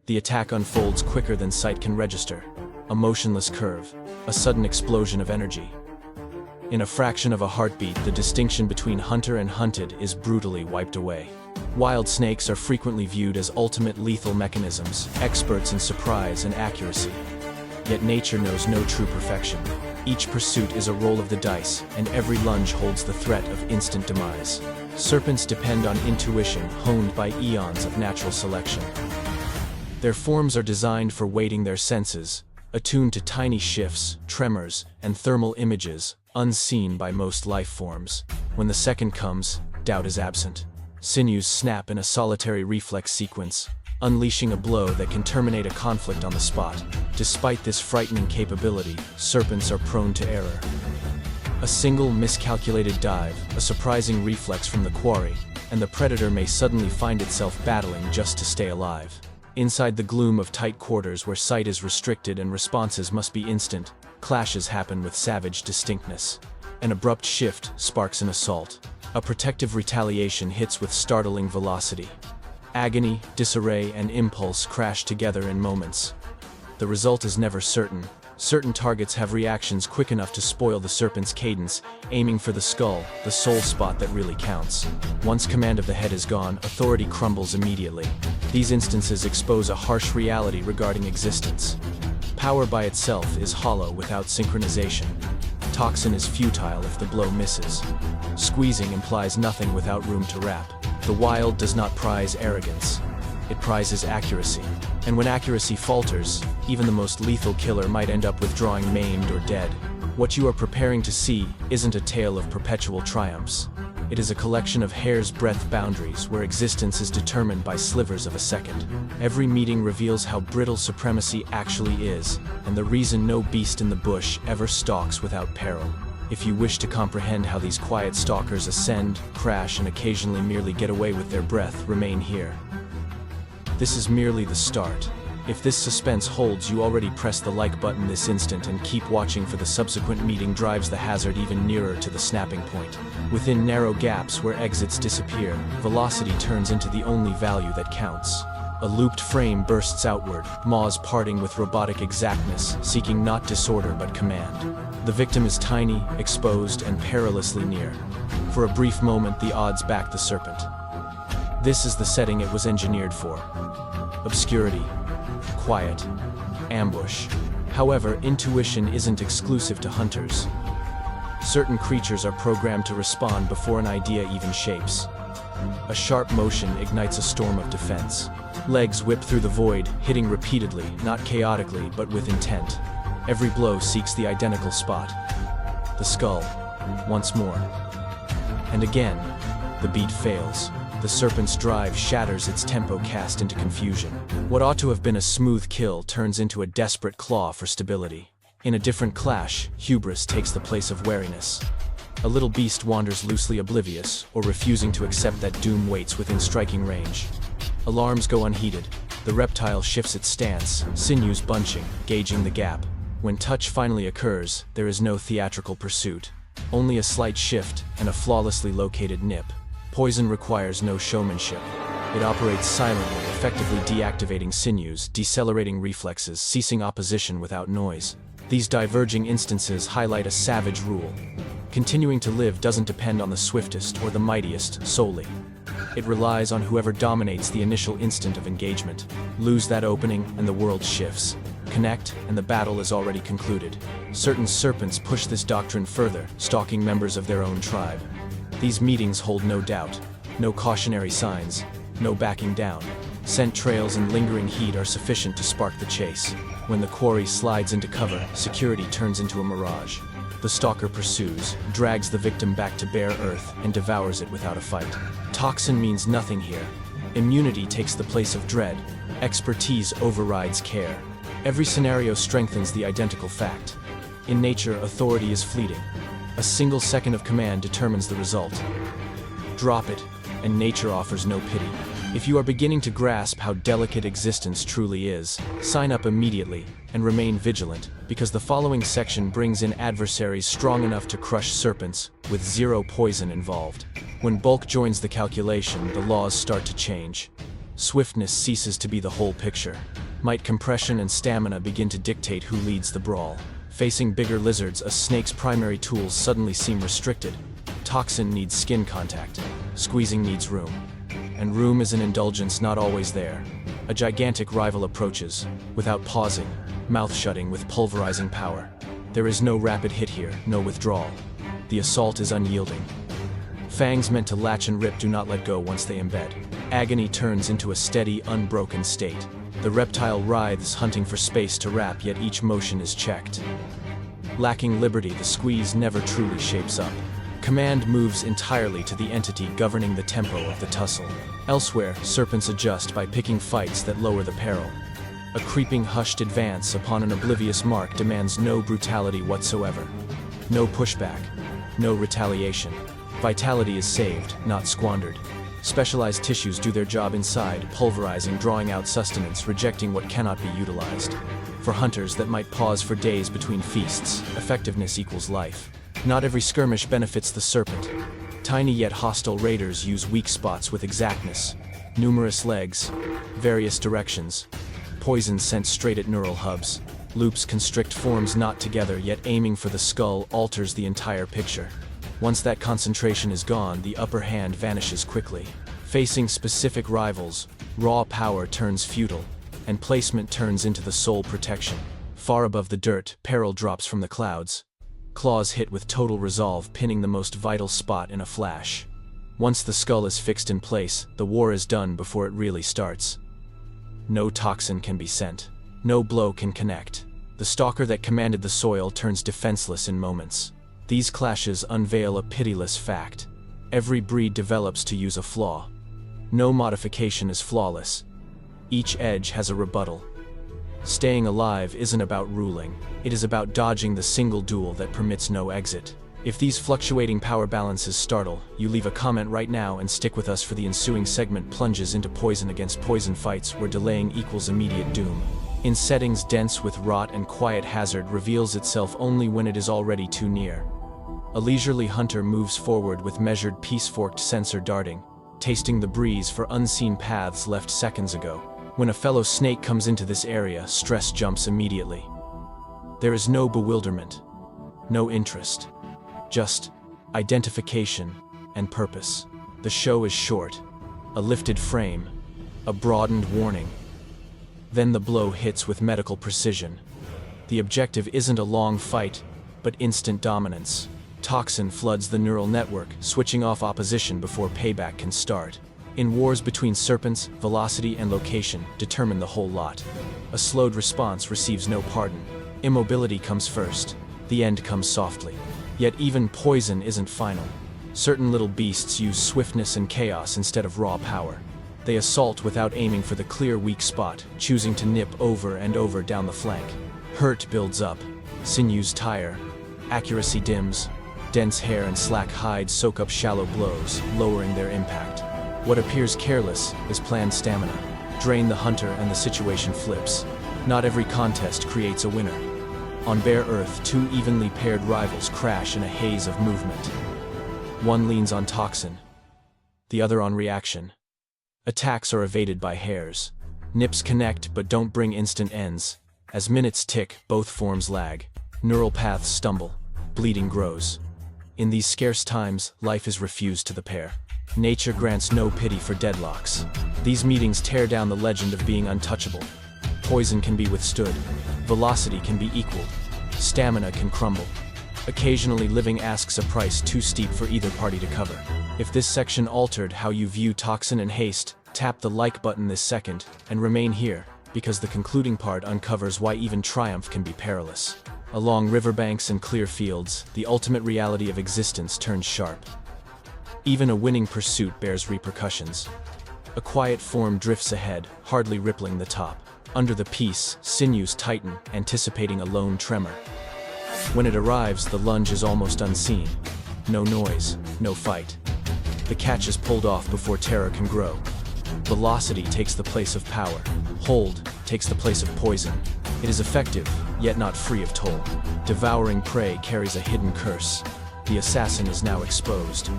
The attack unfolds quicker than sight can register. A motionless curve, a sudden explosion of energy. In a fraction of a heartbeat, the distinction between hunter and hunted is brutally wiped away. Wild snakes are frequently viewed as ultimate lethal mechanisms, experts in surprise and accuracy. Yet nature knows no true perfection. Each pursuit is a roll of the dice, and every lunge holds the threat of instant demise. Serpents depend on intuition honed by eons of natural selection. Their forms are designed for weighting their senses, attuned to tiny shifts, tremors, and thermal images, unseen by most life forms. When the second comes, doubt is absent. Sinews snap in a solitary reflex sequence, unleashing a blow that can terminate a conflict on the spot. Despite this frightening capability, serpents are prone to error. A single miscalculated dive, a surprising reflex from the quarry, and the predator may suddenly find itself battling just to stay alive. Inside the gloom of tight quarters where sight is restricted and responses must be instant, clashes happen with savage distinctness. An abrupt shift sparks an assault. A protective retaliation hits with startling velocity. Agony, disarray, and impulse crash together in moments. The result is never certain. Certain targets have reactions quick enough to spoil the serpent's cadence, aiming for the skull, the sole spot that really counts. Once command of the head is gone, authority crumbles immediately. These instances expose a harsh reality regarding existence. Power by itself is hollow without synchronization. Toxin is futile if the blow misses. Squeezing implies nothing without room to wrap. The wild does not prize arrogance. It prizes accuracy. And when accuracy falters, even the most lethal killer might end up withdrawing maimed or dead. What you are preparing to see isn't a tale of perpetual triumphs. It is a collection of hair's breadth boundaries where existence is determined by slivers of a second. Every meeting reveals how brittle supremacy actually is, and the reason no beast in the bush ever stalks without peril. If you wish to comprehend how these quiet stalkers ascend, crash, and occasionally merely get away with their breath, remain here. This is merely the start. If this suspense holds, you already press the like button this instant and keep watching, for the subsequent meeting drives the hazard even nearer to the snapping point. Within narrow gaps where exits disappear, velocity turns into the only value that counts. A looped frame bursts outward, maws parting with robotic exactness, seeking not disorder but command. The victim is tiny, exposed, and perilously near. For a brief moment, the odds back the serpent. This is the setting it was engineered for. Obscurity, quiet, ambush. However, intuition isn't exclusive to hunters. Certain creatures are programmed to respond before an idea even shapes. A sharp motion ignites a storm of defense. Legs whip through the void, hitting repeatedly, not chaotically, but with intent. Every blow seeks the identical spot. The skull, once more. And again, the beat fails. The serpent's drive shatters, its tempo cast into confusion. What ought to have been a smooth kill turns into a desperate claw for stability. In a different clash, hubris takes the place of wariness. A little beast wanders loosely oblivious, or refusing to accept that doom waits within striking range. Alarms go unheeded. The reptile shifts its stance, sinews bunching, gauging the gap. When touch finally occurs, there is no theatrical pursuit. Only a slight shift and a flawlessly located nip. Poison requires no showmanship. It operates silently, effectively deactivating sinews, decelerating reflexes, ceasing opposition without noise. These diverging instances highlight a savage rule. Continuing to live doesn't depend on the swiftest or the mightiest solely. It relies on whoever dominates the initial instant of engagement. Lose that opening and the world shifts. Connect and the battle is already concluded. Certain serpents push this doctrine further, stalking members of their own tribe. These meetings hold no doubt, no cautionary signs, no backing down. Scent trails and lingering heat are sufficient to spark the chase. When the quarry slides into cover, security turns into a mirage. The stalker pursues, drags the victim back to bare earth, and devours it without a fight. Toxin means nothing here. Immunity takes the place of dread. Expertise overrides care. Every scenario strengthens the identical fact. In nature, authority is fleeting. A single second of command determines the result. Drop it, and nature offers no pity. If you are beginning to grasp how delicate existence truly is, sign up immediately and remain vigilant, because the following section brings in adversaries strong enough to crush serpents with zero poison involved. When bulk joins the calculation, the laws start to change. Swiftness ceases to be the whole picture. Might, compression, and stamina begin to dictate who leads the brawl. Facing bigger lizards, a snake's primary tools suddenly seem restricted. Toxin needs skin contact. Squeezing needs room. And room is an indulgence not always there. A gigantic rival approaches, without pausing, mouth shutting with pulverizing power. There is no rapid hit here, no withdrawal. The assault is unyielding. Fangs meant to latch and rip do not let go once they embed. Agony turns into a steady, unbroken state. The reptile writhes, hunting for space to wrap, yet each motion is checked. Lacking liberty, the squeeze never truly shapes up. Command moves entirely to the entity governing the tempo of the tussle. Elsewhere, serpents adjust by picking fights that lower the peril. A creeping, hushed advance upon an oblivious mark demands no brutality whatsoever. No pushback, no retaliation. Vitality is saved, not squandered. Specialized tissues do their job inside, pulverizing, drawing out sustenance, rejecting what cannot be utilized. For hunters that might pause for days between feasts, effectiveness equals life. Not every skirmish benefits the serpent. Tiny yet hostile raiders use weak spots with exactness. Numerous legs, various directions. Poison sent straight at neural hubs. Loops constrict forms not together, yet aiming for the skull alters the entire picture. Once that concentration is gone, the upper hand vanishes quickly. Facing specific rivals, raw power turns futile, and placement turns into the sole protection. Far above the dirt, peril drops from the clouds. Claws hit with total resolve, pinning the most vital spot in a flash. Once the skull is fixed in place, the war is done before it really starts. No toxin can be sent. No blow can connect. The stalker that commanded the soil turns defenseless in moments. These clashes unveil a pitiless fact. Every breed develops to use a flaw. No modification is flawless. Each edge has a rebuttal. Staying alive isn't about ruling. It is about dodging the single duel that permits no exit. If these fluctuating power balances startle, you leave a comment right now and stick with us for the ensuing segment plunges into poison against poison fights where delaying equals immediate doom. In settings dense with rot and quiet, hazard reveals itself only when it is already too near. A leisurely hunter moves forward with measured piece-forked sensor darting, tasting the breeze for unseen paths left seconds ago. When a fellow snake comes into this area, stress jumps immediately. There is no bewilderment, no interest, just identification and purpose. The show is short, a lifted frame, a broadened warning. Then the blow hits with medical precision. The objective isn't a long fight, but instant dominance. Toxin floods the neural network, switching off opposition before payback can start. In wars between serpents, velocity and location determine the whole lot. A slowed response receives no pardon. Immobility comes first. The end comes softly. Yet even poison isn't final. Certain little beasts use swiftness and chaos instead of raw power. They assault without aiming for the clear weak spot, choosing to nip over and over down the flank. Hurt builds up. Sinews tire. Accuracy dims. Dense hair and slack hide soak up shallow blows, lowering their impact. What appears careless is planned stamina. Drain the hunter and the situation flips. Not every contest creates a winner. On bare earth, two evenly paired rivals crash in a haze of movement. One leans on toxin, the other on reaction. Attacks are evaded by hairs. Nips connect but don't bring instant ends. As minutes tick, both forms lag. Neural paths stumble. Bleeding grows. In these scarce times, life is refused to the pair. Nature grants no pity for deadlocks. These meetings tear down the legend of being untouchable. Poison can be withstood. Velocity can be equaled. Stamina can crumble. Occasionally, living asks a price too steep for either party to cover. If this section altered how you view toxin and haste, tap the like button this second, and remain here, because the concluding part uncovers why even triumph can be perilous. Along riverbanks and clear fields, the ultimate reality of existence turns sharp. Even a winning pursuit bears repercussions. A quiet form drifts ahead, hardly rippling the top. Under the peace, sinews tighten, anticipating a lone tremor. When it arrives, the lunge is almost unseen. No noise, no fight. The catch is pulled off before terror can grow. Velocity takes the place of power. Hold takes the place of poison. It is effective, yet not free of toll. Devouring prey carries a hidden curse. The assassin is now exposed.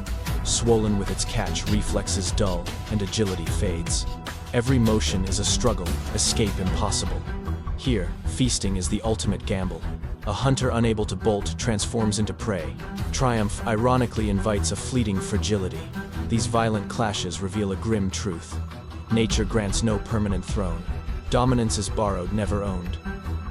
Swollen with its catch, reflexes dull, and agility fades. Every motion is a struggle, escape impossible. Here, feasting is the ultimate gamble. A hunter unable to bolt transforms into prey. Triumph ironically invites a fleeting fragility. These violent clashes reveal a grim truth. Nature grants no permanent throne. Dominance is borrowed, never owned.